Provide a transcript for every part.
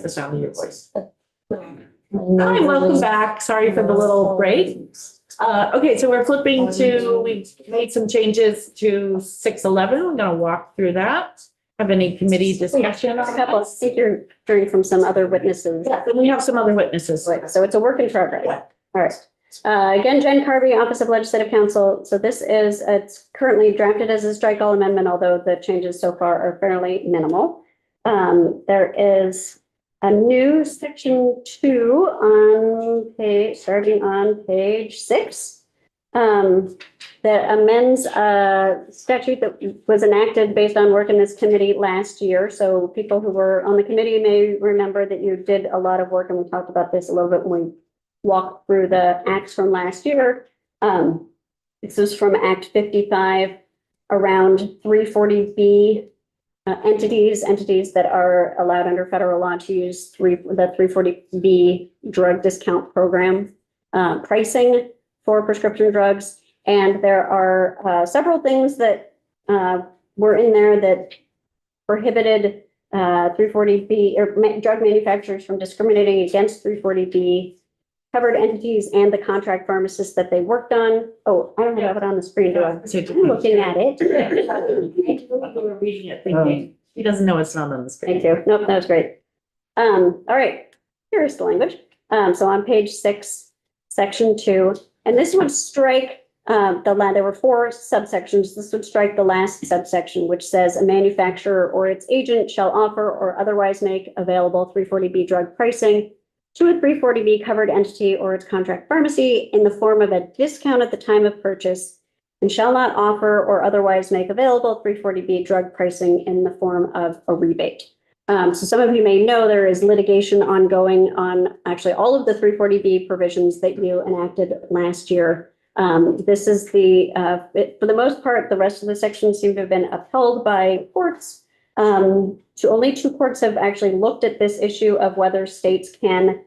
the sound of your voice. Hi, welcome back. Sorry for the little break. Okay, so we're flipping to, we made some changes to 611. We're gonna walk through that. Have any committee discussion A on couple, I that? think you're hearing from some other witnesses. Yeah, and we have some other witnesses. Right, so it's a work in progress. All right. Again, Jen Carvey, Office of Legislative Counsel. So this is, it's currently drafted as a strike all amendment, although the changes so far are fairly minimal. There is a new section 2 on page, starting on page 6. That amends a statute that was enacted based on work in this committee last year. So people who were on the committee may remember that you did a lot of work, and we talked about this a little bit when we walked through the acts from last year. This is from Act 55 around 340B entities that are allowed under federal law to use the 340B drug discount program pricing for prescription drugs. And there are several things that were in there that prohibited 340B or drug manufacturers from discriminating against 340B covered entities and the contract pharmacists that they worked on. Oh, I don't have it on the screen, do I? I'm looking at it. We were reading it thinking, he doesn't know it's not on the screen. Thank you. Nope, that was great. All right, here's the language. So on page 6, section 2, and this would strike there were 4 subsections. This would strike the last subsection, which says a manufacturer or its agent shall offer or otherwise make available 340B drug pricing to a 340B covered entity or its contract pharmacy in the form of a discount at the time of purchase, and shall not offer or otherwise make available 340B drug pricing in the form of a rebate. So some of you may know there is litigation ongoing on actually all of the 340B provisions that you enacted last year. This is for the most part, the rest of the sections seem to have been upheld by courts. Only 2 courts have actually looked at this issue of whether states can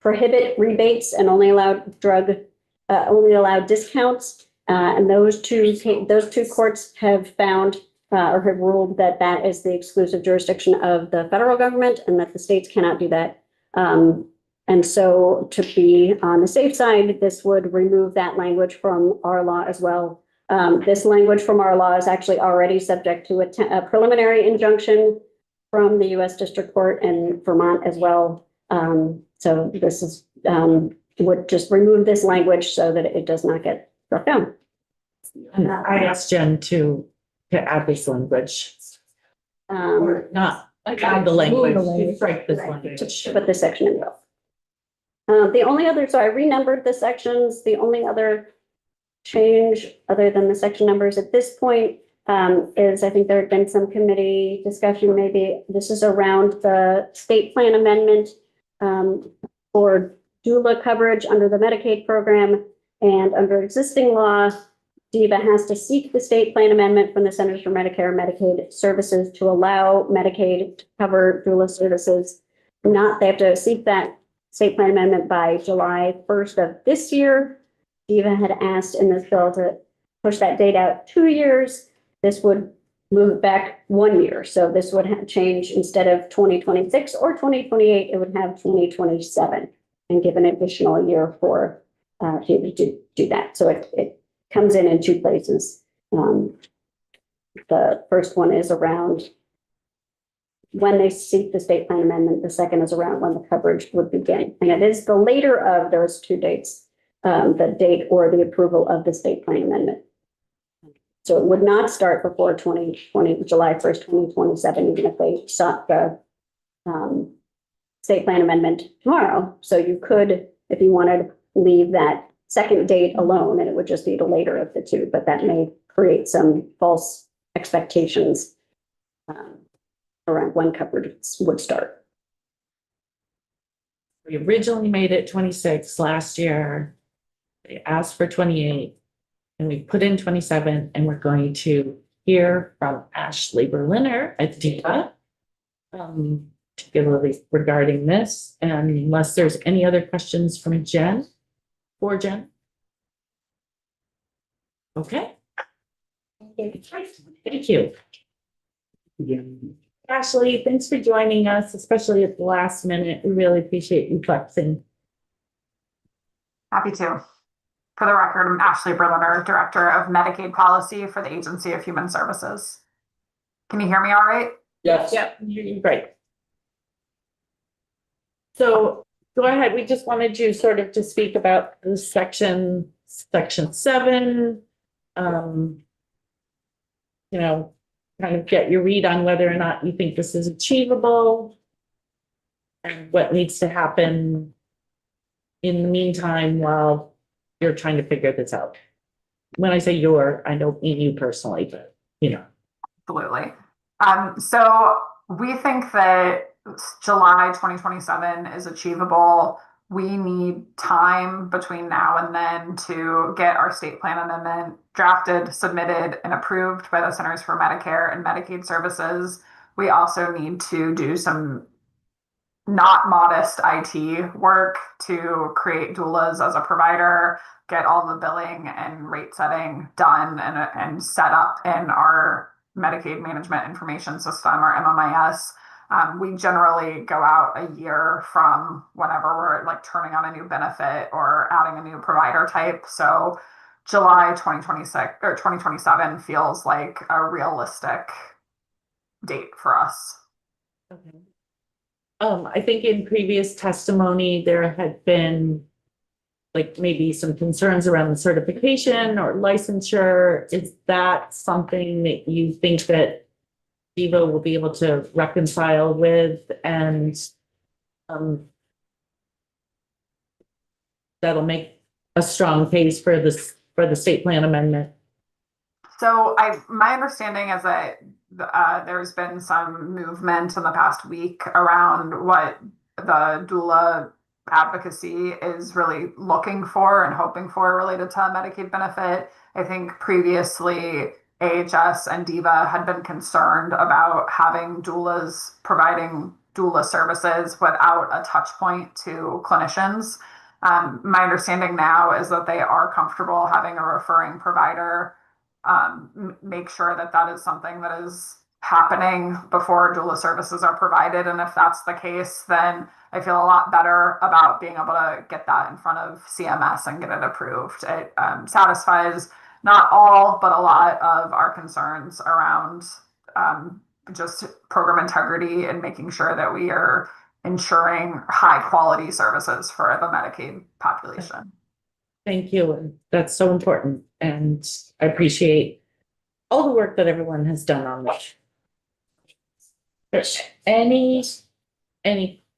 prohibit rebates and only allow discounts. And those two courts have found or have ruled that that is the exclusive jurisdiction of the federal government and that the states cannot do that. And so to be on the safe side, this would remove that language from our law as well. This language from our law is actually already subject to a preliminary injunction from the U.S. District Court in Vermont as well. So this is would just remove this language so that it does not get struck down. And I asked Jen to add this language, or not, add the language, to strike this language. To put this section in both. The only other, so I renumbered the sections. The only other change other than the section numbers at this point is I think there had been some committee discussion. Maybe this is around the state plan amendment for doula coverage under the Medicaid program, and under existing law, DVHA has to seek the state plan amendment from the Centers for Medicare and Medicaid Services to allow Medicaid to cover doula services. They have to seek that state plan amendment by July 1st of this year. DVHA had asked in this bill to push that date out 2 years. This would move it back 1 year. So this would change, instead of 2026 or 2028, it would have 2027 and give an additional year for to do that. So it comes in 2 places. The first one is around when they seek the state plan amendment. The second is around when the coverage would begin. And it is the later of those 2 dates, the date or the approval of the state plan amendment. So it would not start before July 1st, 2027, even if they sought the state plan amendment tomorrow. So you could, if you wanted, leave that second date alone, and it would just be the later of the 2, but that may create some false expectations around when coverage would start. We originally made it 26 last year. They asked for 28, and we put in 27, and we're going to hear from Ashley Berliner at DVHA, particularly regarding this. And unless there's any other questions from Jen, for Jen. Okay. Thank you. Ashley, thanks for joining us, especially at the last minute. We really appreciate you flexing. Happy to. For the record, I'm Ashley Berliner, Director of Medicaid Policy for the Agency of Human Services. Can you hear me all right? Yes. Yep, you're great. So go ahead. We just wanted you sort of to speak about the section 7. You know, kind of get your read on whether or not you think this is achievable and what needs to happen in the meantime while you're trying to figure this out. When I say you're, I don't mean you personally, but you know. Absolutely. So we think that July 2027 is achievable. We need time between now and then to get our state plan amendment drafted, submitted, and approved by the Centers for Medicare and Medicaid Services. We also need to do some not modest IT work to create doulas as a provider, get all the billing and rate setting done and set up in our Medicaid Management Information System, or MMIS. We generally go out a year from whenever we're like turning on a new benefit or adding a new provider type. So July 2026 or 2027 feels like a realistic date for us. Okay. I think in previous testimony, there had been like maybe some concerns around the certification or licensure. Is that something that you think that Diva will be able to reconcile with, and that'll make a strong case for this, for the state plan amendment? So my understanding is that there's been some movement in the past week around what the doula advocacy is really looking for and hoping for related to a Medicaid benefit. I think previously AHS and DIVA had been concerned about having doulas providing doula services without a touch point to clinicians. My understanding now is that they are comfortable having a referring provider make sure that that is something that is happening before doula services are provided. And if that's the case, then I feel a lot better about being able to get that in front of CMS and get it approved. It satisfies not all, but a lot of our concerns around just program integrity and making sure that we are ensuring high quality services for the Medicaid population. Thank you. And that's so important. And I appreciate all the work that everyone has done on this. There's any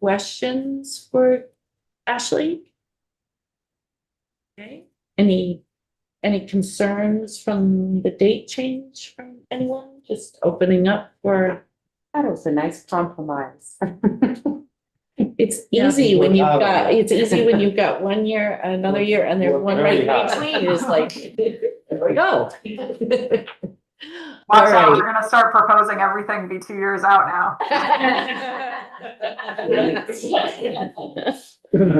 questions for Ashley? Okay. Any concerns from the date change from anyone? Just opening up for. That was a nice compromise. It's easy when you've got 1 year, another year, and there's one right in between. It's like, there we go. Watch out, we're gonna start proposing everything be 2 years out now.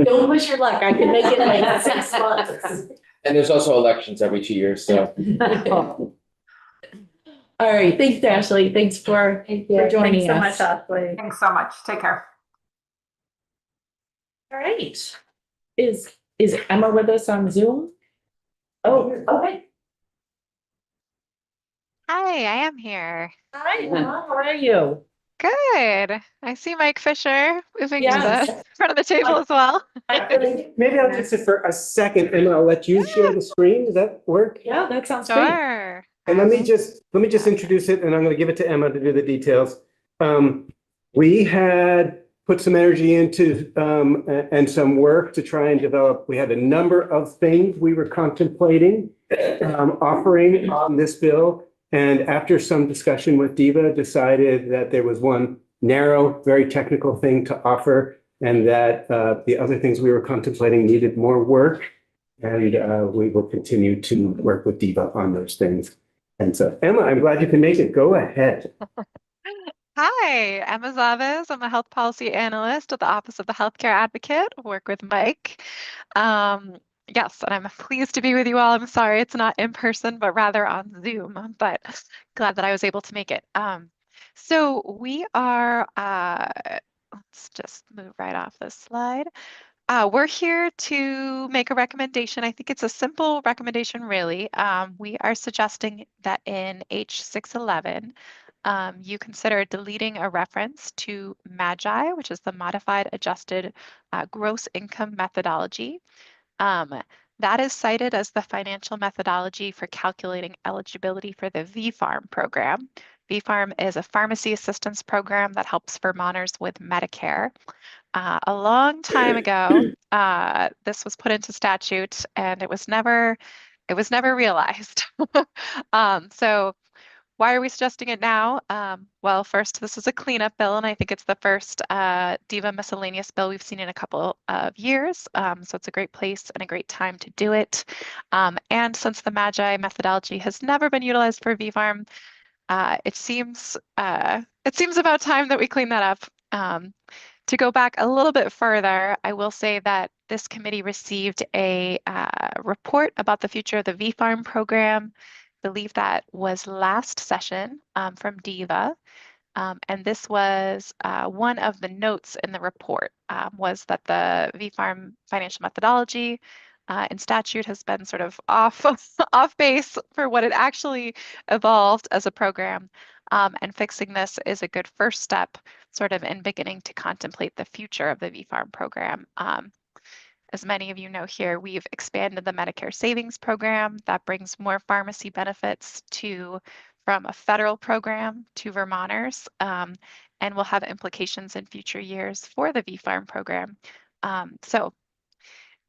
Don't push your luck. I can make it like 6 months. And there's also elections every 2 years, so. All right, thanks, Ashley. Thanks for joining us. Thanks so much, Ashley. Thanks so much. Take care. All right. Is Emma with us on Zoom? Oh, okay. Hi, I am here. Hi, Emma. How are you? Good. I see Mike Fisher moving to Yes. the front of the table as well. Maybe I'll just sit for a second and I'll let you share the screen. Does that work? Yeah, that sounds great. Sure. And let me just introduce it and I'm going to give it to Emma to do the details. We had put some energy into and some work to try and develop. We had a number of things we were contemplating offering on this bill. And after some discussion with Diva, decided that there was one narrow, very technical thing to offer, and that the other things we were contemplating needed more work. And we will continue to work with Diva on those things. And so, Emma, I'm glad you can make it. Go ahead. Hi, Emma Zaves. I'm a health policy analyst at the Office of the Healthcare Advocate. I work with Mike. Yes, and I'm pleased to be with you all. I'm sorry it's not in person, but rather on Zoom, but glad that I was able to make it. So we are, let's just move right off this slide. We're here to make a recommendation. I think it's a simple recommendation, really. We are suggesting that in H611, you consider deleting a reference to MAGI, which is the Modified Adjusted Gross Income Methodology. That is cited as the financial methodology for calculating eligibility for the VFARM program. VFARM is a pharmacy assistance program that helps Vermonters with Medicare. A long time ago, this was put into statute and it was never realized. So why are we suggesting it now? Well, first, this is a cleanup bill, and I think it's the first DIVA miscellaneous bill we've seen in a couple of years. So it's a great place and a great time to do it. And since the MAGI methodology has never been utilized for VFARM, it seems about time that we clean that up. To go back a little bit further, I will say that this committee received a report about the future of the VFARM program. I believe that was last session from DIVA. And this was one of the notes in the report was that the VFARM financial methodology in statute has been sort of off base for what it actually evolved as a program. And fixing this is a good first step sort of in beginning to contemplate the future of the VFARM program. As many of you know here, we've expanded the Medicare Savings Program that brings more pharmacy benefits from a federal program to Vermonters, and will have implications in future years for the VFARM program. So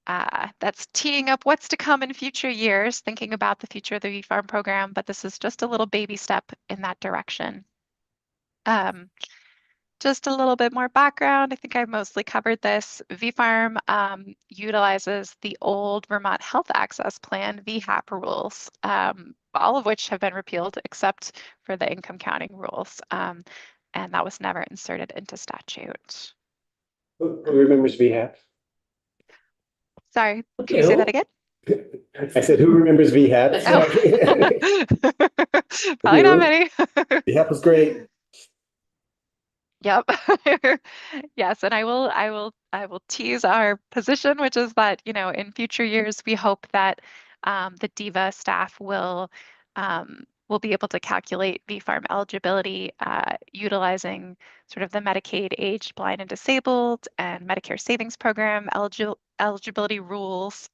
that's teeing up what's to come in future years, thinking about the future of the VFARM program, but this is just a little baby step in that direction. Just a little bit more background. I think I've mostly covered this. VFARM utilizes the old Vermont Health Access Plan, VHAP rules, all of which have been repealed except for the income counting rules. And that was never inserted into statute. Who remembers VHAP? Sorry, can you say that again? I said, who remembers VHAP? Oh. Probably not many. VHAP was great. Yep. Yes, and I will tease our position, which is that, you know, in future years, we hope that the DIVA staff will be able to calculate VFARM eligibility utilizing sort of the Medicaid aged, blind, and disabled and Medicare Savings Program eligibility rules.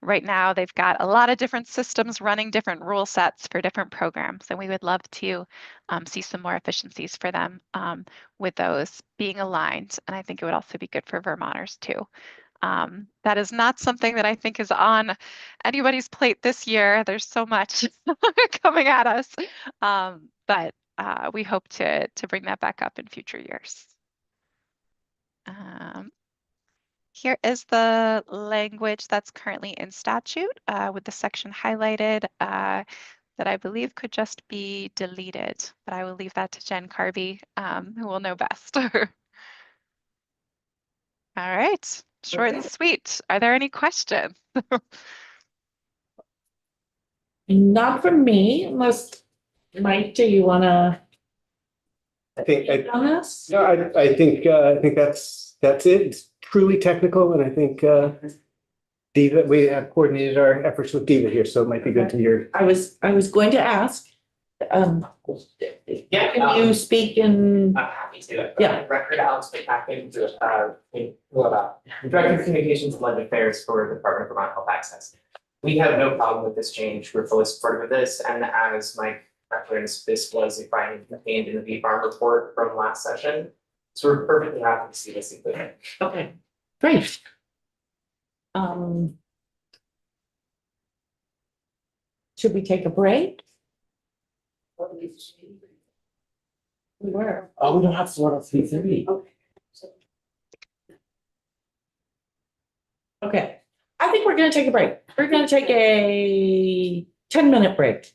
Right now, they've got a lot of different systems running different rule sets for different programs, and we would love to see some more efficiencies for them with those being aligned. And I think it would also be good for Vermonters too. That is not something that I think is on anybody's plate this year. There's so much coming at us, but we hope to bring that back up in future years. Here is the language that's currently in statute with the section highlighted that I believe could just be deleted, but I will leave that to Jen Carvey, who will know best. All right, short and sweet. Are there any questions? Not from me, unless, Mike, do you want to? I think, On this? no, I think that's it. It's truly technical, and I think DIVA, we have coordinated our efforts with DIVA here, so it might be good to hear. I was going to ask, can you speak in? I'm happy to. Yeah. Record Alex McCacken, Director of Communications and Legislative Affairs for the Department of Vermont Health Access. We have no problem with this change. We're fully supportive of this, and as Mike referenced, this was a finding contained in the VFARM report from last session. So we're perfectly happy to see this included. Okay, great. Should we take a break? We were. Oh, we don't have to start at 3:30. Okay, I think we're gonna take a break. We're gonna take a 10-minute break.